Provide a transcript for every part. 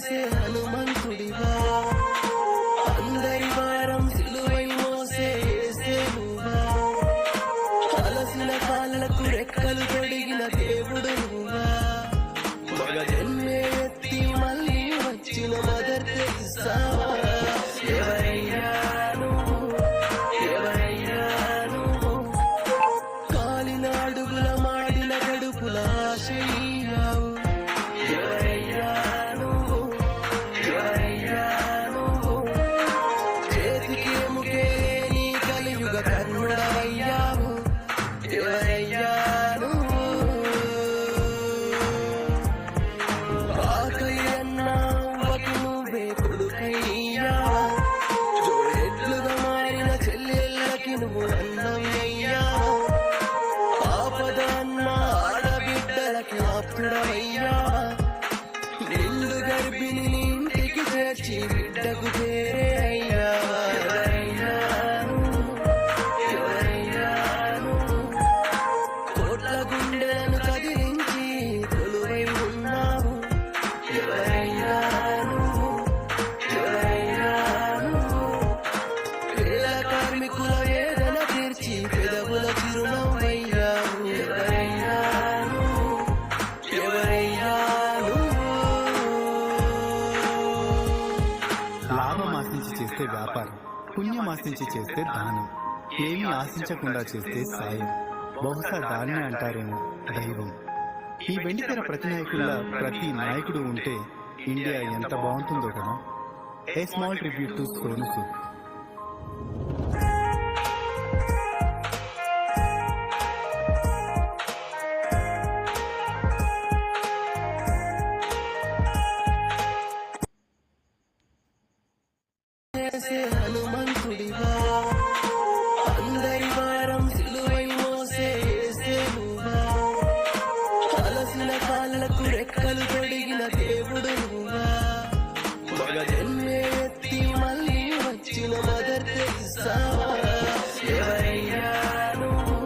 చేసే హనుమంతుడివా, అందరి వారం సిలువై మోసే యేసువా, అలసిన కాళ్ళకు రెక్కలు తొడిగిన దేవుడు నువ్వా, మగ జన్మే ఎత్తి మళ్ళీ వచ్చిన మదర్ తెరిసా. ఎవరయ్యా నువ్వు, ఎవరయ్యా నువ్వు, కాలిన అడుగుల మాడిన కడుపుల ఆశయ్యావు. ఎవరయ్యా నువ్వు, ఎవరయ్యా నువ్వు, చేతికి ఎముకే నీ కలియుగ కర్ణుడవయ్యావు. ఎవరయ్యా నువ్వు, ఆకలి అన్నావకు నువ్వే కొడుకయ్యావా, జోడెడ్లుగా మారిన చెల్లెళ్ళకి నువ్వు అన్నయ్యావా, ఆపద అన్న ఆడబిడ్డలకి ఆప్తుడవయ్యావా, నిండు గర్భిణి ఇంటికి చేర్చి బిడ్డకు పేరే అయ్యావా. ఎవరయ్యా నువ్వు, ఎవరయ్యా నువ్వు, కోట్ల గుండెలను కదిలించి కొలువై ఉన్నావు. ఎవరయ్యా నువ్వు, ఎవరయ్యా నువ్వు, పేద కార్మికుల వేదన తీర్చి పెదవుల చిరునవ్వయ్యావు. ఎవరయ్యా నువ్వు, ఎవరయ్యా నువ్వు. లాభం ఆశించి చేస్తే వ్యాపారం, పుణ్యం ఆశించి చేస్తే దానం, ఏమీ ఆశించకుండా చేస్తే సాయం, బహుశా దాన్నే అంటారేమో దైవం. ఈ వెండితెర ప్రతి నాయకుల ప్రతి నాయకుడు ఉంటే ఇండియా ఎంత బాగుంటుందో కదా. A small tribute to Sonu Sood. చేసే హనుమంతుడివా, అందరి వారం సిలువై మోసే యేసువా, అలసిన కాళ్ళకు రెక్కలు తొడిగిన దేవుడు నువ్వా, మగ జన్మే ఎత్తి మళ్ళీ వచ్చిన మదర్ తెరిసా. ఎవరయ్యా నువ్వు,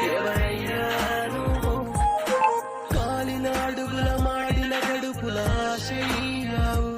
ఎవరయ్యా నువ్వు, కాలిన అడుగుల మాడిన కడుపుల ఆశయ్యావు.